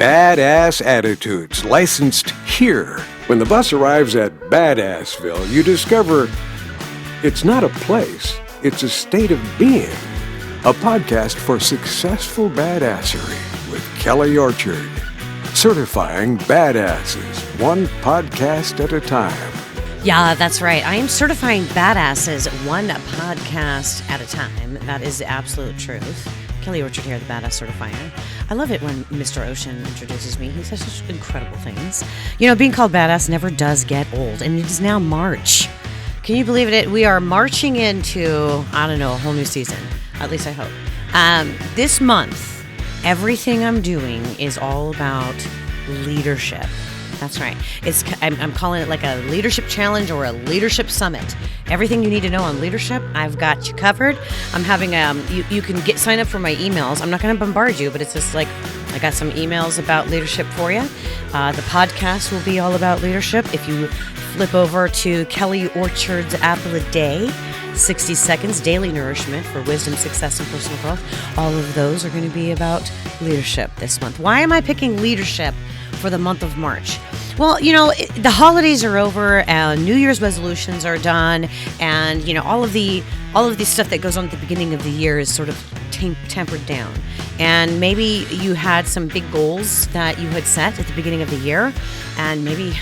Badass Attitudes, licensed here. When the bus arrives at Badassville, you discover it's not a place, it's a state of being. A podcast for successful badassery with Kelly Orchard. Certifying badasses, one podcast at a time. Yeah, that's right. I am certifying badasses one podcast at a time. That is the absolute truth. Kelly Orchard here, the Badass Certifier. I love it when Mr. Ocean introduces me. He says such incredible things. You know, being called badass never does get old, and it is now March. Can you believe it? We are marching into, I don't know, a whole new season. At least I hope. This month, everything I'm doing is all about leadership. That's right. I'm calling it like a leadership challenge or a leadership summit. Everything you need to know on leadership, I've got you covered. I'm having you can sign up for my emails. I'm not going to bombard you, but it's just like I got some emails about leadership for you. The podcast will be all about leadership. If you flip over to Kelly Orchard's Apple a Day, 60 seconds daily nourishment for wisdom, success, and personal growth. All of those are going to be about leadership this month. Why am I picking leadership for the month of March? Well, you know, the holidays are over, New Year's resolutions are done, and you know all of the stuff that goes on at the beginning of the year is sort of tempered down. And maybe you had some big goals that you had set at the beginning of the year, and maybe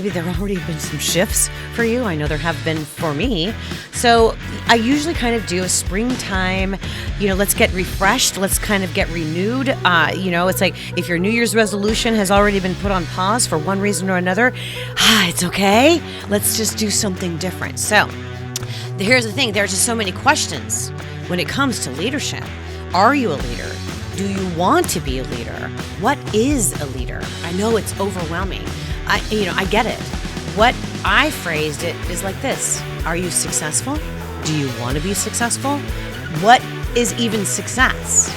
there have already been some shifts for you. I know there have been for me. So I usually kind of do a springtime, you know, let's get refreshed, let's kind of get renewed. You know, it's like if your New Year's resolution has already been put on pause for one reason or another, it's okay. Let's just do something different. So here's the thing. There's just so many questions when it comes to leadership. Are you a leader? Do you want to be a leader? What is a leader? I know it's overwhelming. I get it. What I phrased it is like this. Are you successful? Do you want to be successful? What is even success?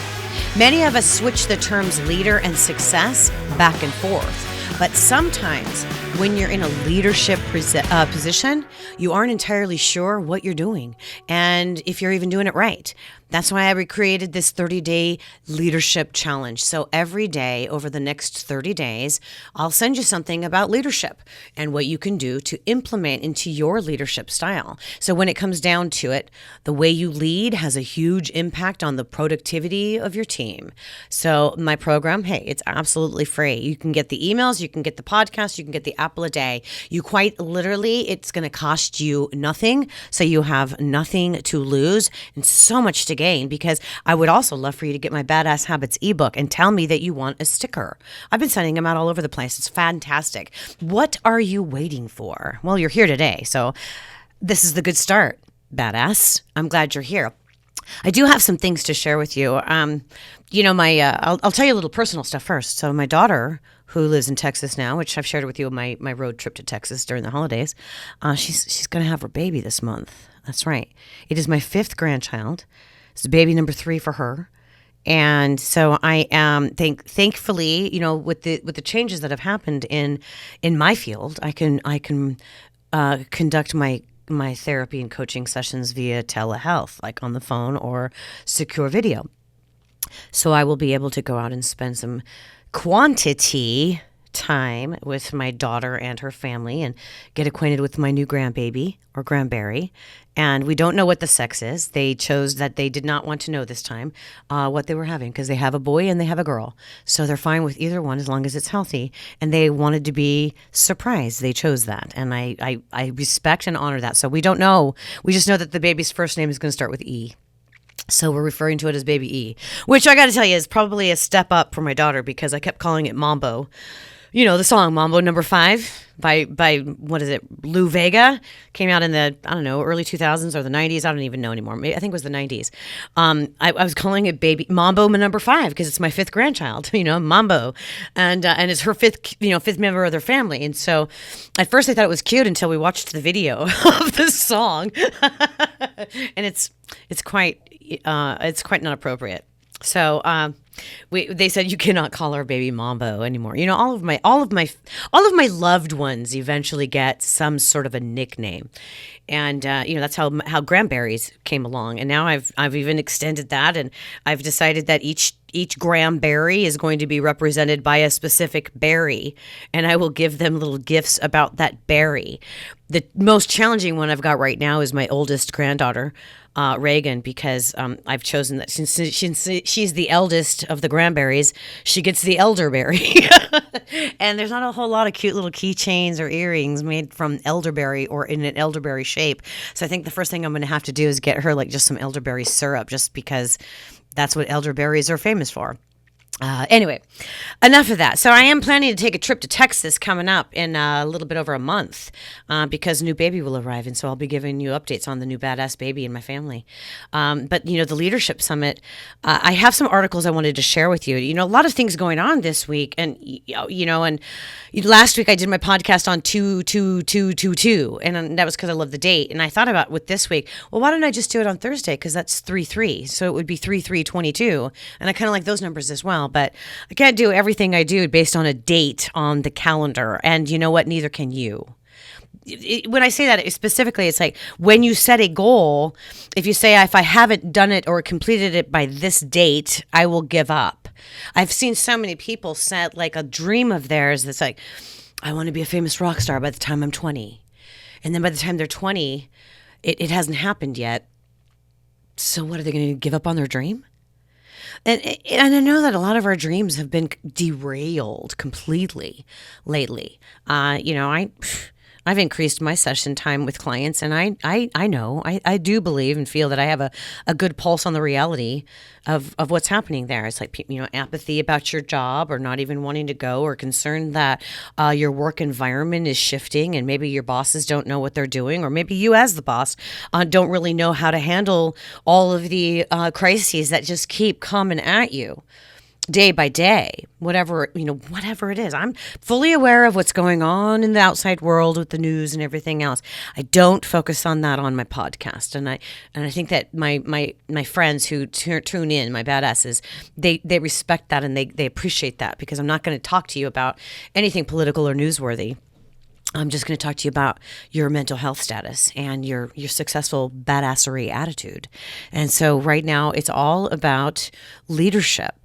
Many of us switch the terms leader and success back and forth. But sometimes when you're in a leadership position, you aren't entirely sure what you're doing and if you're even doing it right. That's why I recreated this 30-day leadership challenge. So every day over the next 30 days, I'll send you something about leadership and what you can do to implement into your leadership style. So when it comes down to it, the way you lead has a huge impact on the productivity of your team. So my program, hey, it's absolutely free. You can get the emails, you can get the podcast, you can get the Apple a Day. You quite literally, it's going to cost you nothing. So you have nothing to lose and so much to gain, because I would also love for you to get my Badass Habits ebook and tell me that you want a sticker. I've been sending them out all over the place. It's fantastic. What are you waiting for? Well, you're here today, so this is the good start, Badass. I'm glad you're here. I do have some things to share with you. You know, I'll tell you a little personal stuff first. So my daughter, who lives in Texas now, which I've shared with you my road trip to Texas during the holidays, she's going to have her baby this month. That's right. It is my 5th grandchild. It's baby number 3 for her. And so I am thankfully, you know, with the changes that have happened in my field, I can conduct my therapy and coaching sessions via telehealth, like on the phone or secure video. So I will be able to go out and spend some quantity time with my daughter and her family and get acquainted with my new grandbaby or grandberry. And we don't know what the sex is. They chose that they did not want to know this time what they were having, because they have a boy and they have a girl. So they're fine with either one as long as it's healthy. And they wanted to be surprised. They chose that. And I respect and honor that. So we don't know. We just know that the baby's first name is going to start with E. So we're referring to it as Baby E, which I got to tell you is probably a step up for my daughter, because I kept calling it Mambo. You know, the song Mambo No. 5 by what is it, Lou Vega, came out in the, I don't know, early 2000s or the 90s. I don't even know anymore. I think it was the 90s. I was calling it Baby Mambo No. 5 because it's my 5th grandchild, you know, Mambo. And it's her 5th member of their family. And so at first I thought it was cute until we watched the video of the song. And it's quite not appropriate. So they said you cannot call our baby Mambo anymore. You know, all of my loved ones eventually get some sort of a nickname, and that's how Granberries came along. And now I've even extended that, and I've decided that each Granberry is going to be represented by a specific berry, and I will give them little gifts about that berry. The most challenging one I've got right now is my oldest granddaughter, Reagan, because I've chosen that since she's the eldest of the Granberries, she gets the elderberry. And there's not a whole lot of cute little keychains or earrings made from elderberry or in an elderberry shape. So I think the first thing I'm going to have to do is get her like just some elderberry syrup, just because that's what elderberries are famous for. Anyway, enough of that. So I am planning to take a trip to Texas coming up in a little bit over a month because a new baby will arrive. And so I'll be giving you updates on the new badass baby in my family. But, the Leadership Summit, I have some articles I wanted to share with you. A lot of things going on this week. And, and last week I did my podcast on 2/2/2/2/2. And that was because I love the date. And I thought about with this week, well, why don't I just do it on Thursday? Because that's 3/3. So it would be 3/3/22. And I kind of like those numbers as well. But I can't do everything I do based on a date on the calendar. And you know what? Neither can you. When I say that specifically, it's like when you set a goal, if you say, if I haven't done it or completed it by this date, I will give up. I've seen so many people set like a dream of theirs that's like, I want to be a famous rock star by the time I'm 20. And then by the time they're 20, it hasn't happened yet. So what, are they going to give up on their dream? And I know that a lot of our dreams have been derailed completely lately. I've increased my session time with clients, and I know, I do believe and feel that I have a good pulse on the reality of what's happening there. It's like, apathy about your job or not even wanting to go, or concerned that your work environment is shifting and maybe your bosses don't know what they're doing, or maybe you as the boss don't really know how to handle all of the crises that just keep coming at you day by day, whatever it is. I'm fully aware of what's going on in the outside world with the news and everything else. I don't focus on that on my podcast. And I think that my friends who tune in, my badasses, they respect that and they appreciate that, because I'm not going to talk to you about anything political or newsworthy. I'm just going to talk to you about your mental health status and your successful badassery attitude. And so right now it's all about leadership.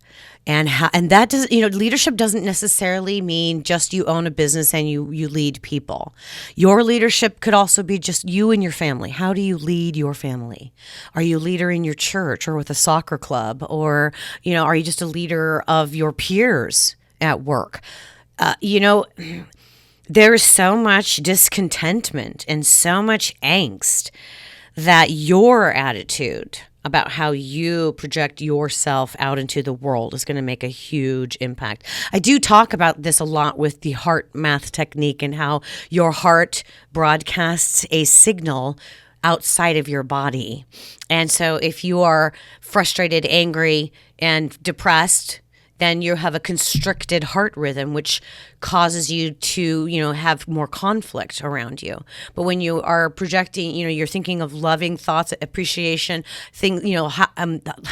And that does, leadership doesn't necessarily mean just you own a business and you lead people. Your leadership could also be just you and your family. How do you lead your family? Are you a leader in your church or with a soccer club? Or, are you just a leader of your peers at work? There's so much discontentment and so much angst that your attitude about how you project yourself out into the world is going to make a huge impact. I do talk about this a lot with the heart math technique and how your heart broadcasts a signal outside of your body. And so if you are frustrated, angry, and depressed, then you have a constricted heart rhythm, which causes you to, have more conflict around you. But when you are projecting, you're thinking of loving thoughts, appreciation,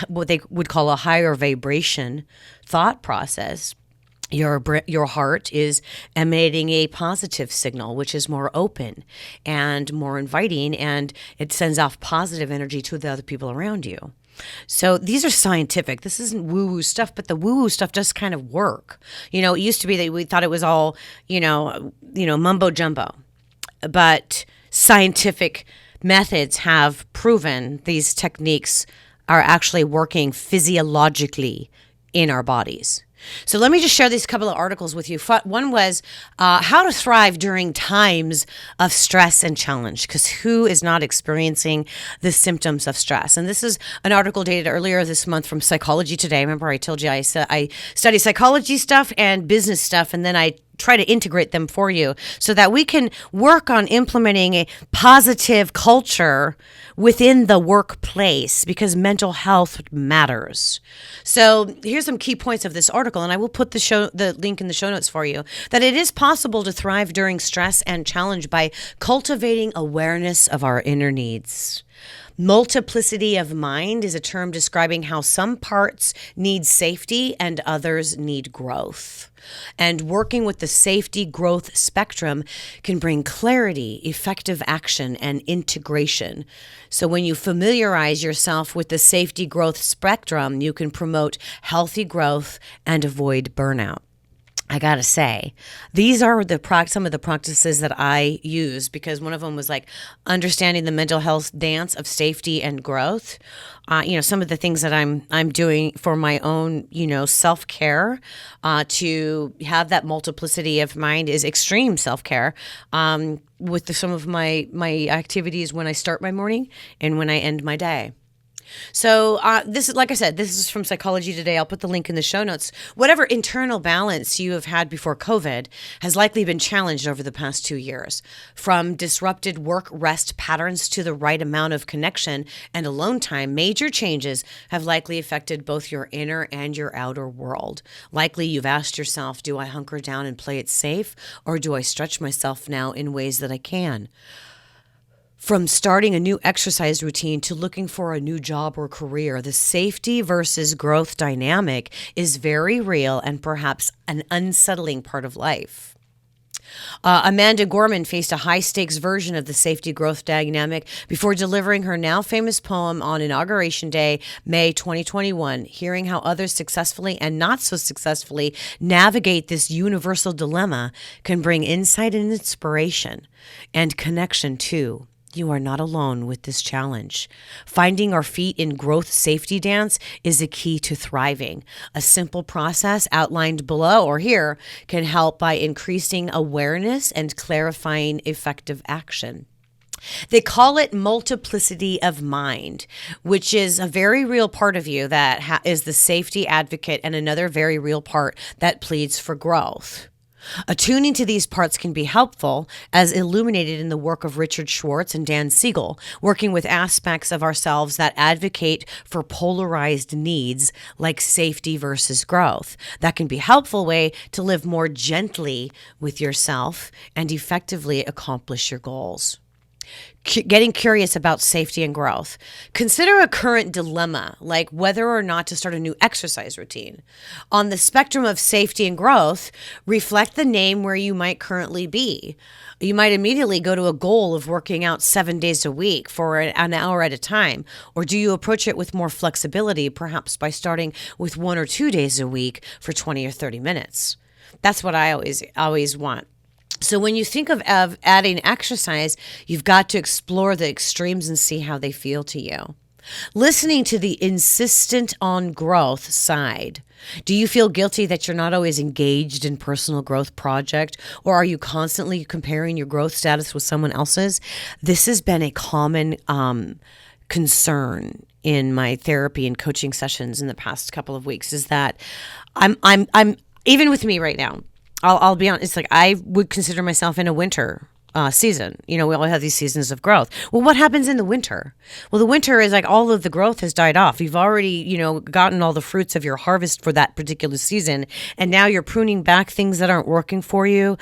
what they would call a higher vibration thought process, your heart is emanating a positive signal, which is more open and more inviting, and it sends off positive energy to the other people around you. So these are scientific. This isn't woo-woo stuff, but the woo-woo stuff does kind of work. It used to be that we thought it was all, mumbo jumbo. But scientific methods have proven these techniques are actually working physiologically in our bodies. So let me just share these couple of articles with you. One was how to thrive during times of stress and challenge, because who is not experiencing the symptoms of stress? And this is an article dated earlier this month from Psychology Today. Remember I told you I study psychology stuff and business stuff, and then I try to integrate them for you so that we can work on implementing a positive culture within the workplace, because mental health matters. So here's some key points of this article, and I will put the link in the show notes for you, that it is possible to thrive during stress and challenge by cultivating awareness of our inner needs. Multiplicity of mind is a term describing how some parts need safety and others need growth. And working with the safety growth spectrum can bring clarity, effective action, and integration. So when you familiarize yourself with the safety growth spectrum, you can promote healthy growth and avoid burnout. I gotta say, these are some of the practices that I use, because one of them was like understanding the mental health dance of safety and growth. Some of the things that I'm doing for my own, self-care, to have that multiplicity of mind is extreme self-care. With some of my activities when I start my morning and when I end my day. So this is, like I said, this is from Psychology Today. I'll put the link in the show notes. Whatever internal balance you have had before COVID has likely been challenged over the past 2 years. From disrupted work-rest patterns to the right amount of connection and alone time, major changes have likely affected both your inner and your outer world. Likely you've asked yourself, do I hunker down and play it safe, or do I stretch myself now in ways that I can? From starting a new exercise routine to looking for a new job or career, the safety versus growth dynamic is very real and perhaps an unsettling part of life. Amanda Gorman faced a high-stakes version of the safety growth dynamic before delivering her now famous poem on Inauguration Day, May 2021. Hearing how others successfully and not so successfully navigate this universal dilemma can bring insight and inspiration and connection too. You are not alone with this challenge. Finding our feet in growth safety dance is a key to thriving. A simple process outlined below or here can help by increasing awareness and clarifying effective action. They call it multiplicity of mind, which is a very real part of you that is the safety advocate, and another very real part that pleads for growth. Attuning to these parts can be helpful, as illuminated in the work of Richard Schwartz and Dan Siegel, working with aspects of ourselves that advocate for polarized needs like safety versus growth. That can be a helpful way to live more gently with yourself and effectively accomplish your goals. Getting curious about safety and growth. Consider a current dilemma, like whether or not to start a new exercise routine. On the spectrum of safety and growth, reflect the name where you might currently be. You might immediately go to a goal of working out 7 days a week for an hour at a time. Or do you approach it with more flexibility, perhaps by starting with 1 or 2 days a week for 20 or 30 minutes? That's what I always want. So when you think of adding exercise, you've got to explore the extremes and see how they feel to you. Listening to the insistent on growth side. Do you feel guilty that you're not always engaged in personal growth project, or are you constantly comparing your growth status with someone else's? This has been a common concern in my therapy and coaching sessions in the past couple of weeks, is that I'm even with me right now. I'll be honest, it's like I would consider myself in a winter season. We all have these seasons of growth. Well, what happens in the winter? Well, the winter is like all of the growth has died off. You've already, gotten all the fruits of your harvest for that particular season. And now you're pruning back things that aren't working for you,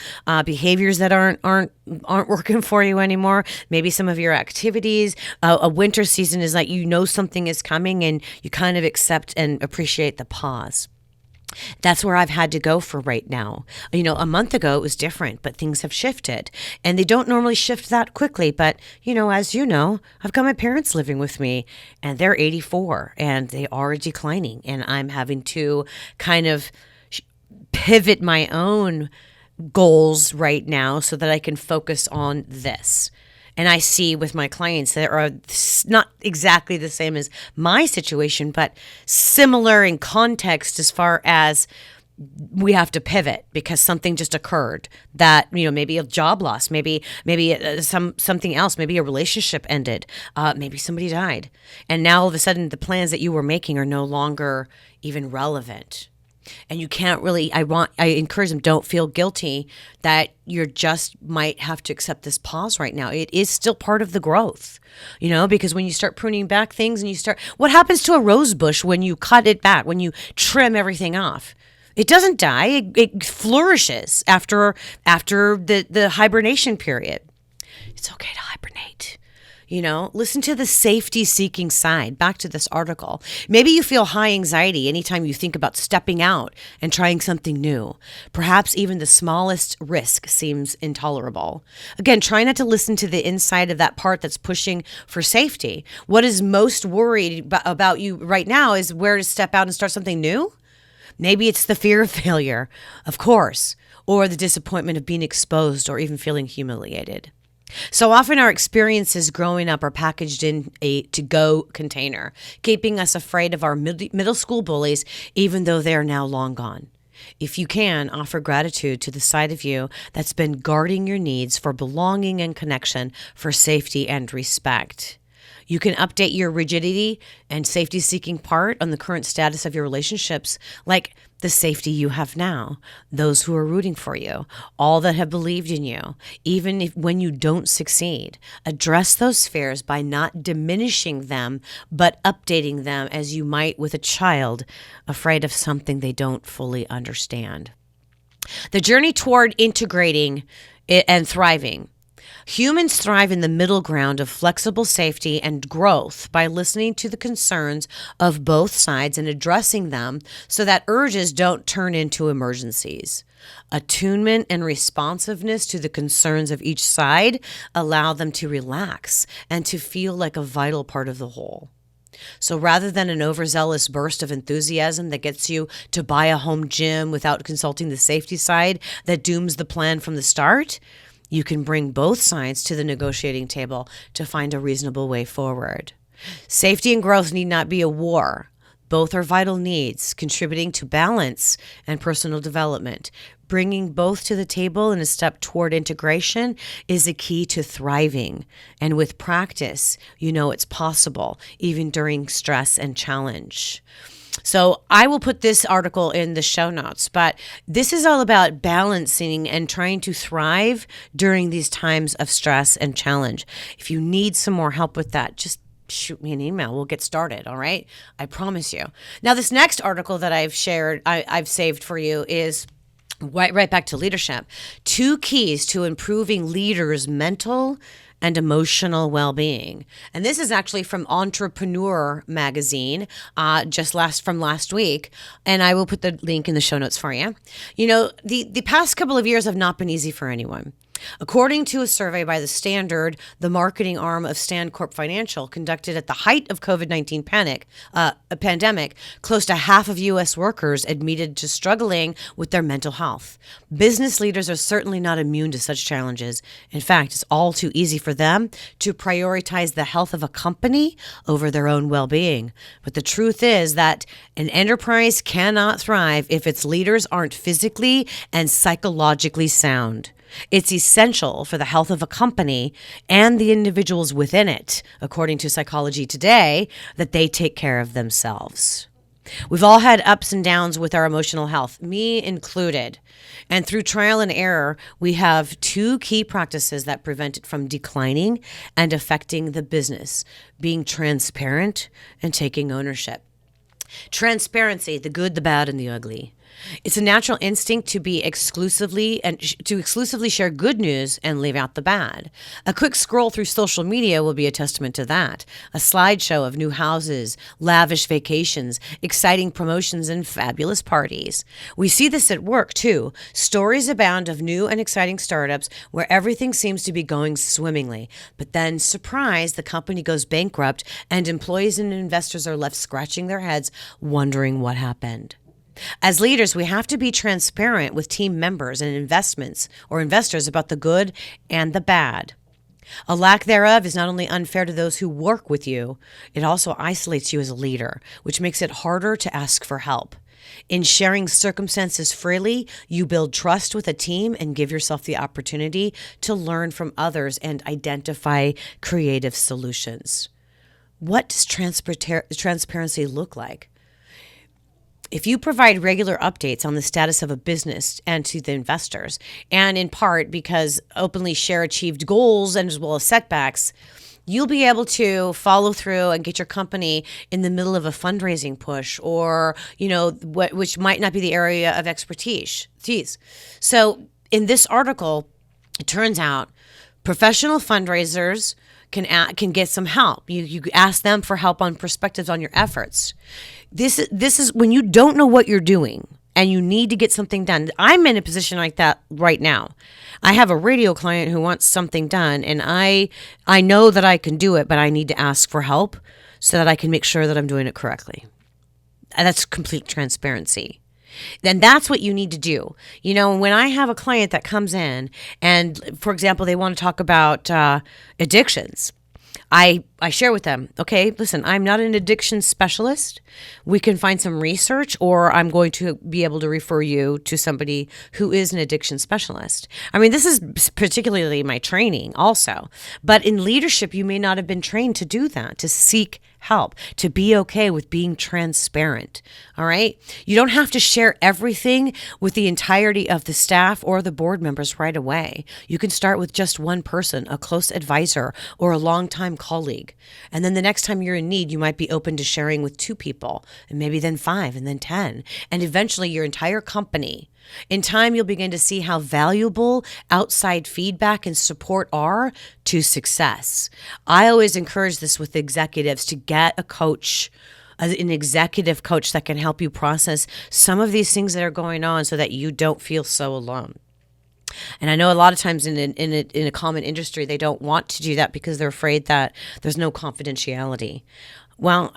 behaviors that aren't working for you anymore. Maybe some of your activities. A winter season is like, something is coming and you kind of accept and appreciate the pause. That's where I've had to go for right now. A month ago it was different, but things have shifted, and they don't normally shift that quickly. But, as you know, I've got my parents living with me, and they're 84 and they are declining, and I'm having to kind of pivot my own goals right now so that I can focus on this. And I see with my clients that are not exactly the same as my situation, but similar in context as far as we have to pivot because something just occurred that, maybe a job loss, maybe something else, maybe a relationship ended, maybe somebody died. And now all of a sudden the plans that you were making are no longer even relevant. And you can't really, I encourage them, don't feel guilty that you just might have to accept this pause right now. It is still part of the growth, because when you start pruning back things and what happens to a rose bush when you cut it back, when you trim everything off? It doesn't die. It flourishes after the hibernation period. It's okay to hibernate. Listen to the safety-seeking side. Back to this article. Maybe you feel high anxiety anytime you think about stepping out and trying something new. Perhaps even the smallest risk seems intolerable. Again, try not to listen to the inside of that part that's pushing for safety. What is most worried about you right now is where to step out and start something new. Maybe it's the fear of failure, of course, or the disappointment of being exposed or even feeling humiliated. So often our experiences growing up are packaged in a to-go container, keeping us afraid of our middle school bullies, even though they are now long gone. If you can, offer gratitude to the side of you that's been guarding your needs for belonging and connection, for safety and respect. You can update your rigidity and safety-seeking part on the current status of your relationships, like the safety you have now, those who are rooting for you, all that have believed in you, even when you don't succeed. Address those fears by not diminishing them, but updating them as you might with a child afraid of something they don't fully understand. The journey toward integrating and thriving. Humans thrive in the middle ground of flexible safety and growth by listening to the concerns of both sides and addressing them so that urges don't turn into emergencies. Attunement and responsiveness to the concerns of each side allow them to relax and to feel like a vital part of the whole. So rather than an overzealous burst of enthusiasm that gets you to buy a home gym without consulting the safety side that dooms the plan from the start, you can bring both sides to the negotiating table to find a reasonable way forward. Safety and growth need not be a war. Both are vital needs, contributing to balance and personal development. Bringing both to the table in a step toward integration is a key to thriving. And with practice, it's possible, even during stress and challenge. So I will put this article in the show notes, but this is all about balancing and trying to thrive during these times of stress and challenge. If you need some more help with that, just shoot me an email. We'll get started. All right. I promise you. Now, this next article that I've shared, I've saved for you is right back to leadership. 2 keys to improving leaders' mental and emotional well-being. And this is actually from Entrepreneur magazine, from last week. And I will put the link in the show notes for you. The past couple of years have not been easy for anyone. According to a survey by The Standard, the marketing arm of Stancorp Financial, conducted at the height of COVID-19 pandemic, close to half of U.S. workers admitted to struggling with their mental health. Business leaders are certainly not immune to such challenges. In fact, it's all too easy for them to prioritize the health of a company over their own well-being. But the truth is that an enterprise cannot thrive if its leaders aren't physically and psychologically sound. It's essential for the health of a company and the individuals within it, according to Psychology Today, that they take care of themselves. We've all had ups and downs with our emotional health, me included. And through trial and error, we have 2 key practices that prevent it from declining and affecting the business: being transparent and taking ownership. Transparency, the good, the bad, and the ugly. It's a natural instinct to exclusively share good news and leave out the bad. A quick scroll through social media will be a testament to that. A slideshow of new houses, lavish vacations, exciting promotions, and fabulous parties. We see this at work too. Stories abound of new and exciting startups where everything seems to be going swimmingly. But then, surprise, the company goes bankrupt and employees and investors are left scratching their heads, wondering what happened. As leaders, we have to be transparent with team members and investors about the good and the bad. A lack thereof is not only unfair to those who work with you, it also isolates you as a leader, which makes it harder to ask for help. In sharing circumstances freely, you build trust with a team and give yourself the opportunity to learn from others and identify creative solutions. What does transparency look like? If you provide regular updates on the status of a business and to the investors, and in part because openly share achieved goals and as well as setbacks, you'll be able to follow through and get your company in the middle of a fundraising push or, which might not be the area of expertise. So in this article, it turns out professional fundraisers can get some help. You ask them for help on perspectives on your efforts. This is when you don't know what you're doing and you need to get something done. I'm in a position like that right now. I have a radio client who wants something done, and I know that I can do it, but I need to ask for help so that I can make sure that I'm doing it correctly. And that's complete transparency. Then that's what you need to do. When I have a client that comes in and, for example, they want to talk about addictions, I share with them, okay, listen, I'm not an addiction specialist. We can find some research, or I'm going to be able to refer you to somebody who is an addiction specialist. I mean, this is particularly my training also. But in leadership, you may not have been trained to do that, to seek help, to be okay with being transparent. All right. You don't have to share everything with the entirety of the staff or the board members right away. You can start with just one person, a close advisor or a longtime colleague. And then the next time you're in need, you might be open to sharing with 2 people, and maybe then 5, and then 10, and eventually your entire company. In time, you'll begin to see how valuable outside feedback and support are to success. I always encourage this with executives, to get a coach, an executive coach that can help you process some of these things that are going on so that you don't feel so alone. And I know a lot of times in a common industry, they don't want to do that because they're afraid that there's no confidentiality. Well,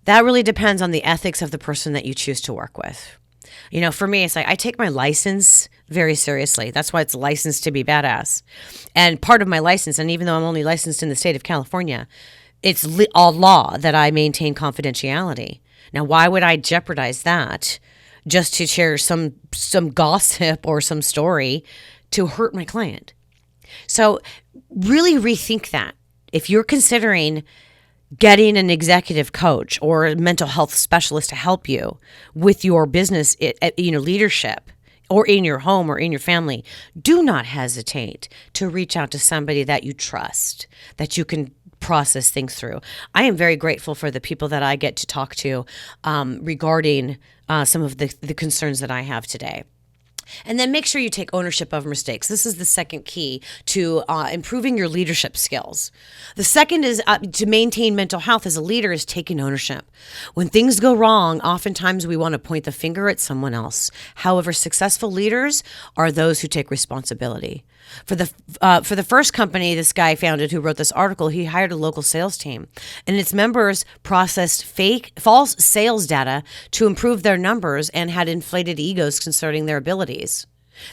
that really depends on the ethics of the person that you choose to work with. For me, it's like I take my license very seriously. That's why it's licensed to be badass. And part of my license, and even though I'm only licensed in the state of California, it's all law that I maintain confidentiality. Now, why would I jeopardize that just to share some gossip or some story to hurt my client? So really rethink that. If you're considering getting an executive coach or a mental health specialist to help you with your business, leadership, or in your home or in your family, do not hesitate to reach out to somebody that you trust, that you can process things through. I am very grateful for the people that I get to talk to regarding some of the concerns that I have today. And then make sure you take ownership of mistakes. This is the second key to improving your leadership skills. The second is to maintain mental health as a leader is taking ownership. When things go wrong, oftentimes we want to point the finger at someone else. However, successful leaders are those who take responsibility. For the first company this guy founded who wrote this article, he hired a local sales team, and its members processed false sales data to improve their numbers and had inflated egos concerning their abilities.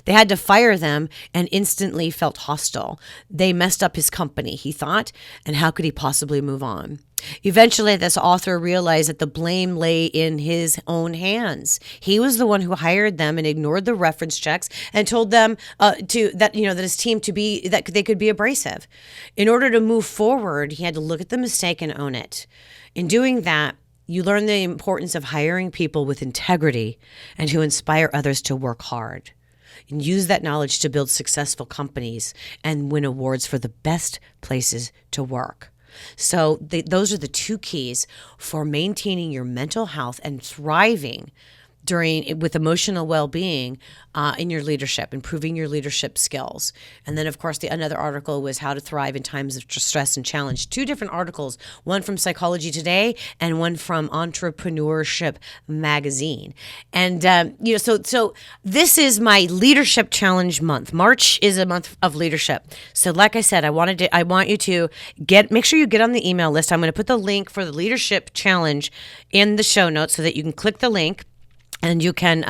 They had to fire them and instantly felt hostile. They messed up his company, he thought, and how could he possibly move on? Eventually, this author realized that the blame lay in his own hands. He was the one who hired them and ignored the reference checks and told them that his team that they could be abrasive. In order to move forward, he had to look at the mistake and own it. In doing that, you learn the importance of hiring people with integrity and who inspire others to work hard. And use that knowledge to build successful companies and win awards for the best places to work. So those are the 2 keys for maintaining your mental health and thriving with emotional well-being in your leadership, improving your leadership skills. And then, of course, another article was how to thrive in times of stress and challenge. 2 different articles, one from Psychology Today and one from Entrepreneurship Magazine. And, so this is my leadership challenge month. March is a month of leadership. So like I said, I want you to make sure you get on the email list. I'm going to put the link for the leadership challenge in the show notes so that you can click the link. And you can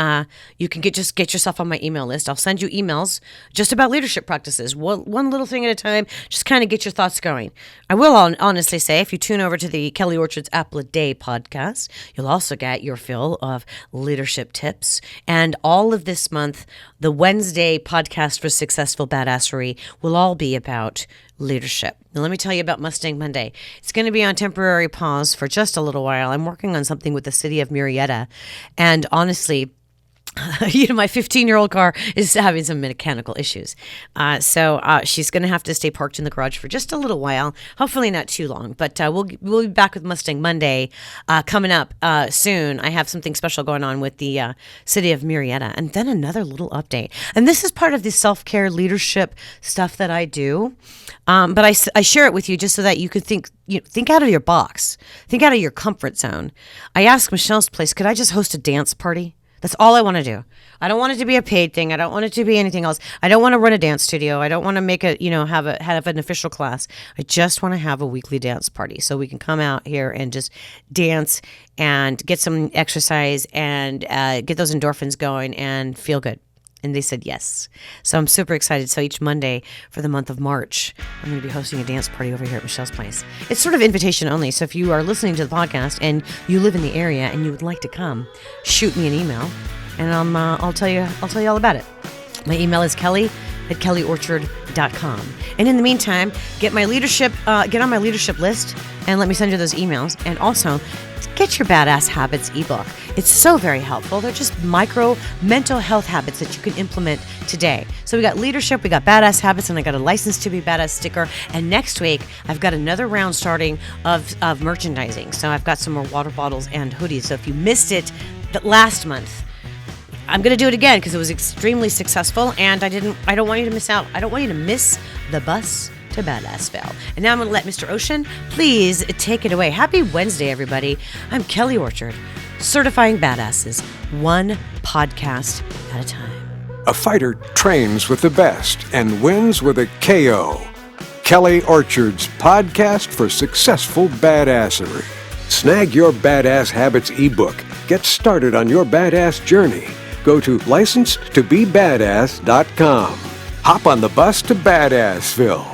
get yourself on my email list. I'll send you emails just about leadership practices, one little thing at a time. Just kind of get your thoughts going. I will honestly say, if you tune over to the Kelly Orchard's Apple a Day podcast, you'll also get your fill of leadership tips. And all of this month, the Wednesday podcast for Successful Badassery will all be about leadership. Now, let me tell you about Mustang Monday. It's going to be on temporary pause for just a little while. I'm working on something with the city of Murrieta. And honestly, My 15-year-old car is having some mechanical issues. So she's going to have to stay parked in the garage for just a little while. Hopefully not too long, but we'll be back with Mustang Monday coming up soon. I have something special going on with the city of Murrieta, and then another little update. And this is part of the self-care leadership stuff that I do. But I share it with you just so that you could think out of your box, think out of your comfort zone. I asked Michelle's Place, could I just host a dance party? That's all I want to do. I don't want it to be a paid thing. I don't want it to be anything else. I don't want to run a dance studio. I don't want to make have an official class. I just want to have a weekly dance party so we can come out here and just dance and get some exercise and get those endorphins going and feel good. And they said yes. So I'm super excited. So each Monday for the month of March, I'm going to be hosting a dance party over here at Michelle's Place. It's sort of invitation only. So if you are listening to the podcast and you live in the area and you would like to come, shoot me an email and I'll tell you all about it. My email is kelly@kellyorchard.com. And in the meantime, get on my leadership list and let me send you those emails. And also, get your Badass Habits ebook. It's so very helpful. They're just micro mental health habits that you can implement today. So we got leadership, we got Badass Habits, and I got a License to Be Badass sticker. And next week, I've got another round starting of merchandising. So I've got some more water bottles and hoodies. So if you missed it last month, I'm going to do it again because it was extremely successful, and I don't want you to miss out. I don't want you to miss the bus to Badassville. And now I'm going to let Mr. Ocean please take it away. Happy Wednesday, everybody. I'm Kelly Orchard, certifying badasses, one podcast at a time. A fighter trains with the best and wins with a KO. Kelly Orchard's podcast for successful badassery. Snag your Badass Habits ebook. Get started on your badass journey. Go to licensetobebadass.com. Hop on the bus to Badassville.